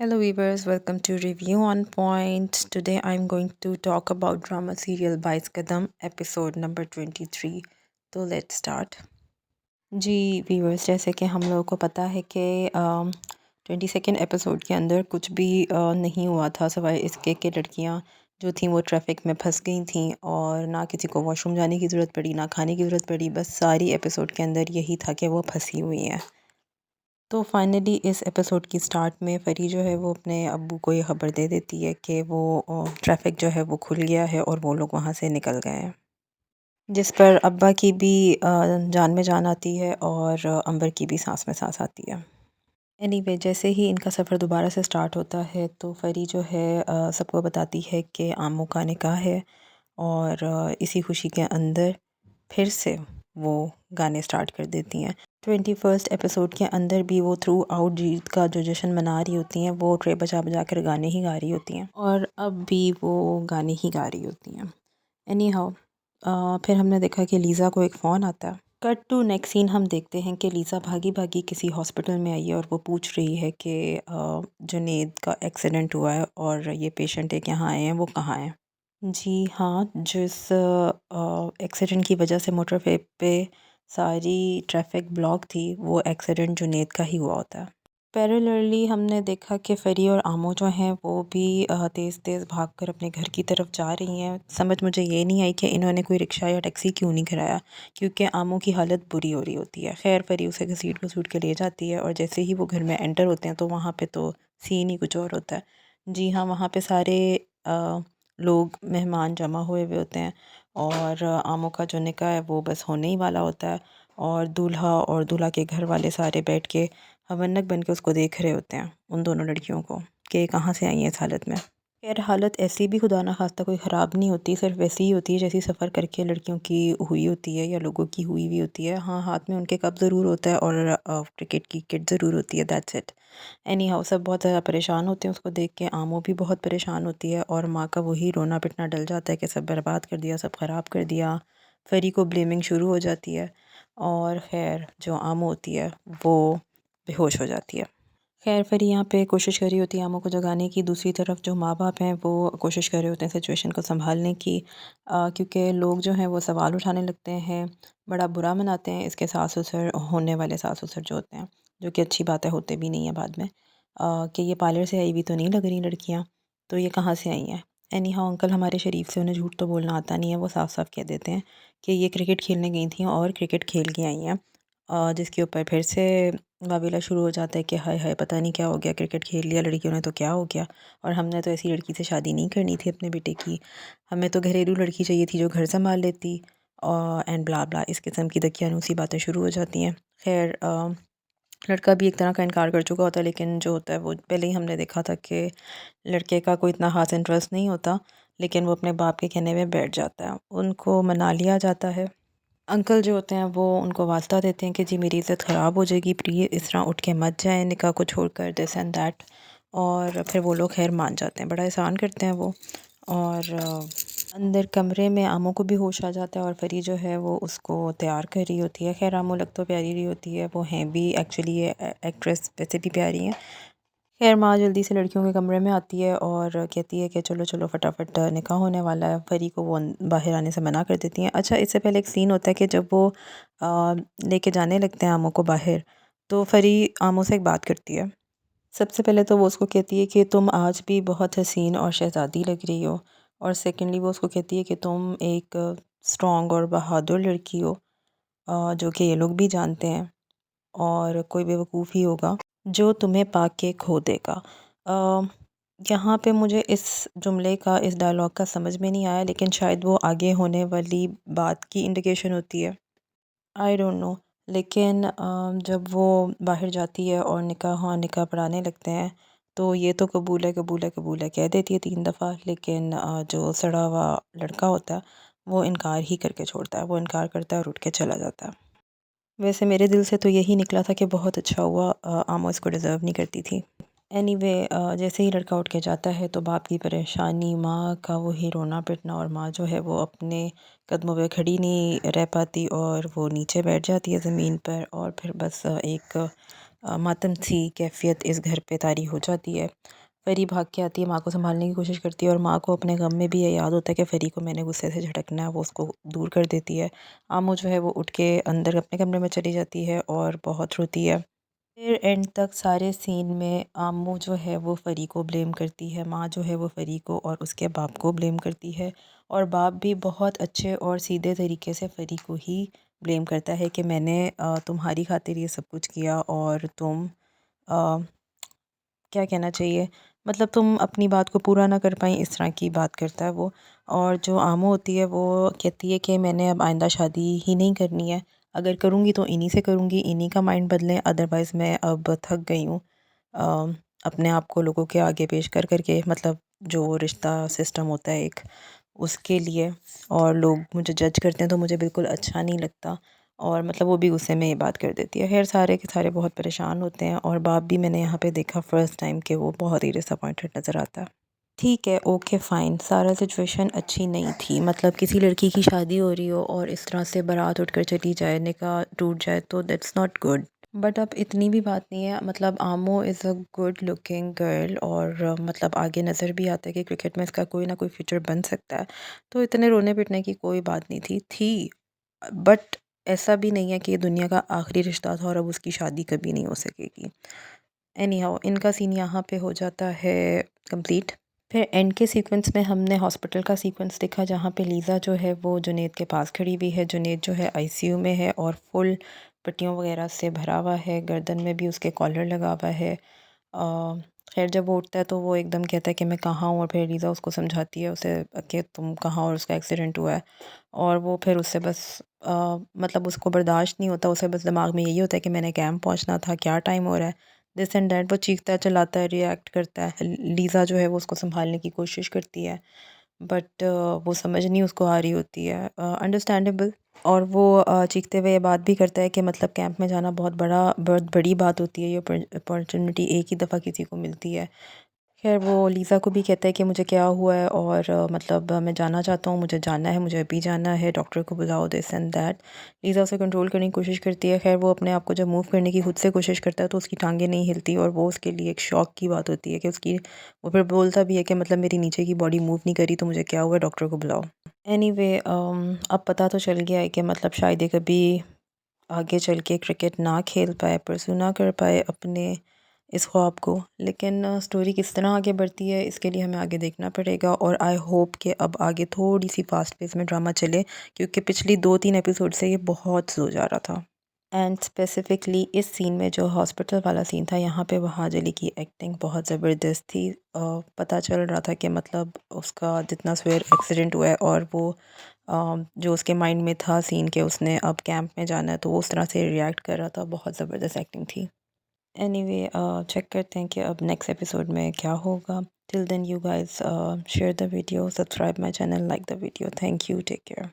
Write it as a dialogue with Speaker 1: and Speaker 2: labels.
Speaker 1: Hello viewers, welcome to Review on Point. Today I'm going to talk about drama serial Bais Kadam episode number 23. तो let's start. Ji viewers, जैसे कि हम लोगों को पता है कि 22nd एपिसोड के अंदर कुछ भी नहीं हुआ था सिवाय इसके कि लड़कियां जो थीं वो ट्रैफिक में फंस गई थीं और ना किसी को वॉशरूम जाने की ज़रूरत पड़ी ना खाने की ज़रूरत पड़ी। बस सारी एपिसोड के अंदर यही था कि वो फंसी हुई हैं। तो फाइनली इस एपिसोड की स्टार्ट में परी जो है वो अपने अब्बू को ये ख़बर दे देती है कि वो ट्रैफिक जो है वो खुल गया है और वो लोग वहाँ से निकल गए हैं, जिस पर अब्बा की भी जान में जान आती है और अंबर की भी सांस में सांस आती है। एनीवे जैसे ही इनका सफ़र दोबारा से स्टार्ट होता है तो परी जो है सबको बताती है कि आमू का निकाह है और इसी खुशी के अंदर फिर से वो गाने स्टार्ट कर देती हैं। 21st एपिसोड के अंदर भी वो थ्रू आउट जीत का जो जश्न मना रही होती हैं वो ट्रे बजा बजा कर गाने ही गा रही होती हैं और अब भी वो गाने ही गा रही होती हैं। एनी हाउ फिर हमने देखा कि लीज़ा को एक फ़ोन आता है। कट टू नेक्स्ट सीन हम देखते हैं कि लीज़ा भागी भागी किसी हॉस्पिटल में आई है और वो पूछ रही है कि जुनेद का एक्सीडेंट हुआ है और ये पेशेंट एक यहाँ आए हैं, वो कहाँ हैं। जी हाँ, जिस एक्सीडेंट की वजह से मोटरवे पे सारी ट्रैफिक ब्लॉक थी वो एक्सीडेंट जुनेद का ही हुआ होता है। पैरेलली हमने देखा कि फ़री और आमो जो हैं वो भी तेज़ तेज़ भागकर अपने घर की तरफ जा रही हैं। समझ मुझे ये नहीं आई कि इन्होंने कोई रिक्शा या टैक्सी क्यों नहीं कराया, क्योंकि आमो की हालत बुरी हो रही होती है। खैर फ़री उसे घसीट के ले जाती है और जैसे ही वो घर में एंटर होते हैं तो वहाँ पे तो सीन ही कुछ और होता है। जी हाँ, वहाँ पे सारे लोग मेहमान जमा हुए होते हैं और आमो का जो निकाह है वो बस होने ही वाला होता है और दूल्हा और दूल्हा के घर वाले सारे बैठ के हवन्नक बन के उसको देख रहे होते हैं, उन दोनों लड़कियों को, कि कहाँ से आई हैं इस हालत में। खैर हालत ऐसी भी खुदा ना खास्ता कोई ख़राब नहीं होती, सिर्फ वैसी ही होती है जैसी सफ़र करके लड़कियों की हुई होती है या लोगों की हुई हुई होती है। हाँ, हाथ में उनके कप ज़रूर होता है और क्रिकेट की किट ज़रूर होती है, दैट्स इट। एनी हाउ सब बहुत ज़्यादा परेशान होते हैं उसको देख के। आमो भी बहुत परेशान होती है और माँ का वही रोना पिटना डल जाता है कि सब बर्बाद कर दिया, सब ख़राब कर दिया। फरी को ब्लेमिंग शुरू हो जाती है और खैर जो आमो होती है वो बेहोश हो जाती है। खैर फिर यहाँ पे कोशिश कर रही होती है आमों को जगाने की। दूसरी तरफ जो माँ बाप हैं वो कोशिश कर रहे होते हैं सिचुएशन को संभालने की, क्योंकि लोग जो हैं वो सवाल उठाने लगते हैं, बड़ा बुरा मनाते हैं इसके सास ससुर, होने वाले सास ससुर जो होते हैं, जो कि अच्छी बातें होते भी नहीं है बाद में, कि ये पार्लर से आई हुई तो नहीं लग रही लड़कियाँ, तो ये कहाँ से आई हैं। एनी हाउ अंकल हमारे शरीफ से उन्हें झूठ तो बोलना आता नहीं है, वो साफ साफ कह देते हैं कि ये क्रिकेट खेलने गई थी और क्रिकेट खेल के आई हैं। जिसके ऊपर फिर से वावेला शुरू हो जाता है कि हाय हाय पता नहीं क्या हो गया, क्रिकेट खेल लिया लड़कियों ने तो क्या हो गया, और हमने तो ऐसी लड़की से शादी नहीं करनी थी अपने बेटे की, हमें तो घरेलू लड़की चाहिए थी जो घर संभाल लेती, और एंड ब्ला ब्ला इस किस्म की दकियानूसी बातें शुरू हो जाती हैं। खैर लड़का भी एक तरह का इनकार कर चुका होता है, लेकिन जो होता है वो पहले ही हमने देखा था कि लड़के का कोई इतना खास इंटरेस्ट नहीं होता, लेकिन वो अपने बाप के कहने में बैठ जाता है। उनको मना लिया जाता है। अंकल जो होते हैं वो उनको वास्ता देते हैं कि जी मेरी इज़्ज़त ख़राब हो जाएगी, प्लीज़ इस तरह उठ के मत जाएं निकाह को छोड़कर, दिस एंड दैट। और फिर वो लोग खैर मान जाते हैं, बड़ा एहसान करते हैं वो। और अंदर कमरे में आमों को भी होश आ जाता है और परी जो है वो उसको तैयार कर रही होती है। खैर आमो लग तो प्यारी रही होती है, वो हैं भी एक्चुअली ये एक्ट्रेस वैसे भी प्यारी हैं। खैर माँ जल्दी से लड़कियों के कमरे में आती है और कहती है कि चलो चलो फटाफट निकाह होने वाला है। परी को वो बाहर आने से मना कर देती हैं। अच्छा, इससे पहले एक सीन होता है कि जब वो लेके जाने लगते हैं आमों को बाहर, तो परी आमों से एक बात करती है। सबसे पहले तो वो उसको कहती है कि तुम आज भी बहुत हसीन और शहज़ादी लग रही हो, और सेकेंडली वो उसको कहती है कि तुम एक स्ट्रॉन्ग और बहादुर लड़की हो, जो कि ये लोग भी जानते हैं, और कोई बेवकूफ़ ही होगा जो तुम्हें पाके खो देगा। अ, यहाँ पे मुझे इस जुमले का, इस डायलॉग का समझ में नहीं आया, लेकिन शायद वो आगे होने वाली बात की इंडिकेशन होती है, आई डोंट नो। लेकिन जब वो बाहर जाती है और निकाह, हाँ निकाह पढ़ाने लगते हैं, तो ये तो कबूल है कबूल है कबूल है कह देती है 3 दफ़ा, लेकिन जो सड़ा हुआ लड़का होता है वो इनकार ही करके छोड़ता है, वो इनकार करता है और उठ के चला जाता है। वैसे मेरे दिल से तो यही निकला था कि बहुत अच्छा हुआ, आमो इसको डिज़र्व नहीं करती थी। एनीवे जैसे ही लड़का उठ के जाता है तो बाप की परेशानी, माँ का वही रोना पिटना, और माँ जो है वो अपने कदमों पे खड़ी नहीं रह पाती और वो नीचे बैठ जाती है ज़मीन पर, और फिर बस एक मातम सी कैफियत इस घर पे तारी हो जाती है। परी भाग के आती है, माँ को संभालने की कोशिश करती है और माँ को अपने गम में भी ये याद होता है कि परी को मैंने गुस्से से झटकना है, वो उसको दूर कर देती है। आमो जो है वो उठ के अंदर अपने कमरे में चली जाती है और बहुत रोती है। फिर एंड तक सारे सीन में आम्मू जो है वो फ़री को ब्लेम करती है, माँ जो है वो फ़री को और उसके बाप को ब्लेम करती है और बाप भी बहुत अच्छे और सीधे तरीके से फ़री को ही ब्लेम करता है कि मैंने तुम्हारी खातिर ये सब कुछ किया और तुम अ, क्या कहना चाहिए, मतलब तुम अपनी बात को पूरा ना कर पाई, इस तरह की बात करता है वो। और जो आमो होती है वो कहती है कि मैंने अब आइंदा शादी ही नहीं करनी है, अगर करूँगी तो इन्हीं से करूँगी, इन्हीं का माइंड बदलें, अदरवाइज़ मैं अब थक गई हूँ अ, अपने आप को लोगों के आगे पेश कर करके, मतलब जो रिश्ता सिस्टम होता है एक, उसके लिए। और लोग मुझे जज करते हैं तो मुझे बिल्कुल अच्छा नहीं लगता और मतलब वो भी गुस्से में ये बात कर देती है। खैर सारे के सारे बहुत परेशान होते हैं और बाप भी मैंने यहाँ पे देखा फ़र्स्ट टाइम कि वो बहुत ही डिसअपॉइंटेड नज़र आता है। ठीक है, ओके फ़ाइन, सारा सिचुएशन अच्छी नहीं थी, मतलब किसी लड़की की शादी हो रही हो और इस तरह से बारात उठकर चली जाए, निकाह टूट जाए, तो दैट्स नॉट गुड। बट अब इतनी भी बात नहीं है, मतलब आमो is a good looking girl और मतलब आगे नज़र भी आता है कि क्रिकेट में इसका कोई ना कोई फ्यूचर बन सकता है, तो इतने रोने पिटने की कोई बात नहीं थी। बट ऐसा भी नहीं है कि ये दुनिया का आखिरी रिश्ता था और अब उसकी शादी कभी नहीं हो सकेगी। एनी हाउ इनका सीन यहाँ पे हो जाता है कंप्लीट। फिर एंड के सीक्वेंस में हमने हॉस्पिटल का सीक्वेंस देखा जहाँ पे लीज़ा जो है वो जुनैद के पास खड़ी हुई है। जुनैद जो है आईसीयू में है और फुल पट्टियों वगैरह से भरा हुआ है, गर्दन में भी उसके कॉलर लगा हुआ है। खैर जब वो उठता है तो वो एकदम कहता है कि मैं कहाँ हूँ और फिर लीज़ा उसको समझाती है उसे कि तुम कहाँ, और उसका एक्सीडेंट हुआ है। और वो फिर उससे बस मतलब उसको बर्दाश्त नहीं होता, उसे बस दिमाग में यही होता है कि मैंने कैंप पहुँचना था, क्या टाइम हो रहा है, दिस एंड दैट। वो चीखता है, चिल्लाता है, रिएक्ट करता है। लीज़ा जो है वो उसको संभालने की कोशिश करती है बट वो समझ नहीं उसको आ रही होती है, अंडरस्टैंडेबल। और वो चीखते हुए ये बात भी करता है कि मतलब कैंप में जाना बहुत बड़ी बात होती है, ये अपॉर्चुनिटी एक ही दफ़ा किसी को मिलती है। खैर वो लीज़ा को भी कहता है कि मुझे क्या हुआ है और मतलब मैं जाना चाहता हूँ, मुझे जाना है, मुझे अभी जाना है, डॉक्टर को बुलाओ, दिस एंड दैट। लीज़ा उसे कंट्रोल करने की कोशिश करती है। खैर वो अपने आप को जब मूव करने की खुद से कोशिश करता है तो उसकी टांगें नहीं हिलती और वो उसके लिए एक शॉक की बात होती है कि उसकी, वो फिर बोलता भी है कि मतलब मेरी नीचे की बॉडी मूव नहीं करी तो मुझे क्या हुआ, डॉक्टर को बुलाओ। एनीवे अब पता तो चल गया है कि मतलब शायद ये कभी आगे चल के क्रिकेट ना खेल पाए, परस्यू ना कर पाए अपने इस ख्वाब को। लेकिन स्टोरी किस तरह आगे बढ़ती है इसके लिए हमें आगे देखना पड़ेगा और आई होप कि अब आगे थोड़ी सी फास्ट पेस में ड्रामा चले, क्योंकि पिछली 2-3 एपिसोड से ये बहुत स्लो जा रहा था। एंड स्पेसिफ़िकली इस सीन में जो हॉस्पिटल वाला सीन था, यहाँ पे वहाज अली की एक्टिंग बहुत ज़बरदस्त थी। पता चल रहा था कि मतलब उसका जितना सवेर एक्सीडेंट हुआ है और वो जो उसके माइंड में था सीन के उसने अब कैंप में जाना है, तो वो उस तरह से रिएक्ट कर रहा था, बहुत ज़बरदस्त एक्टिंग थी। एनीवे चेक करते हैं कि अब नेक्स्ट एपिसोड में क्या होगा। Till then you guys share the video, subscribe my channel, like the video. Thank you, take care.